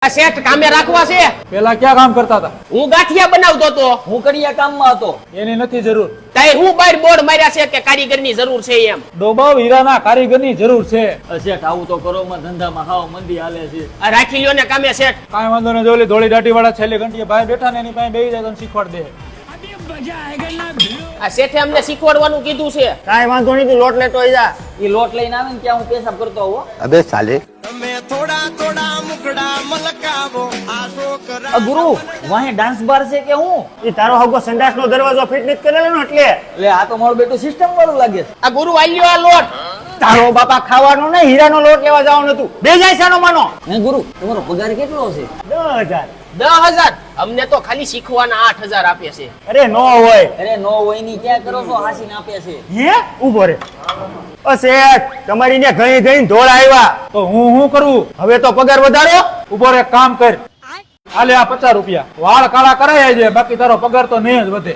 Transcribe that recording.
આ શેઠ કામે રાખવા છે? પેલા ક્યાં કામ કરતા હતા? હું ગાંઠિયા બનાવતો તો. હું કડિયા કામમાં હતો. એની નથી જરૂર. તાય હું બહાર બોર્ડ માર્યા છે કે કારીગરની જરૂર છે એમ. ડોબાવ હીરાના કારીગરની જરૂર છે. શેઠ આવું તો કરો માં ધંધામાં હાવ મંદી હાલે છે. આ રાખી લ્યો ને કામે શેઠ. કાંઈ વાંધો નહીં, જોલી ધોળી દાઢી વાળા છેલ્લી ઘંટીએ ભાઈ બેઠા ને એની પાસે બેહી જાય તો શીખવાડ દે. આ શેઠે અમને શીખવાડવાનું કીધું છે. કાંઈ વાંધો નહીં, તું લોટ લેતો આવી જા. એ લોટ લઈને આવે ને ત્યાં હું પેશાબ કરતો આવો. અબે સાલે ગુરુ વાહે ડાન્સ બાર છે કે હું? ઈ તારો હગો સંડાસનો દરવાજો ફિટ નથી કરેલો ને એટલે. એટલે આ તો મારું બેટું સિસ્ટમ વાળું લાગે છે. આ ગુરુ આલ્યો આ લોટ. તારો બાપા ખાવાનો ને હીરાનો લોટ લેવા જવાનું હતું. બે જાય સાનો માનો. હે ગુરુ તમારો પગાર કેટલો છે? 10,000. 10,000? અમને તો ખાલી શીખવાના 8,000 આપે છે. અરે નો હોય. અરે નો હોય ની ક્યાં કરો છો? હાસીને આપે છે. હે ઉભો રે. ઓ શેઠ, તમારી ને ઘણી ઘણી ધોળ આવ્યા. તો હું કરું? હવે તો પગાર વધારો. ઉભો રે, કામ કર. હાલે આ 50 રૂપિયા. વાળ કાળા કરાય છે, બાકી તારો પગાર તો નહીં જ વધે.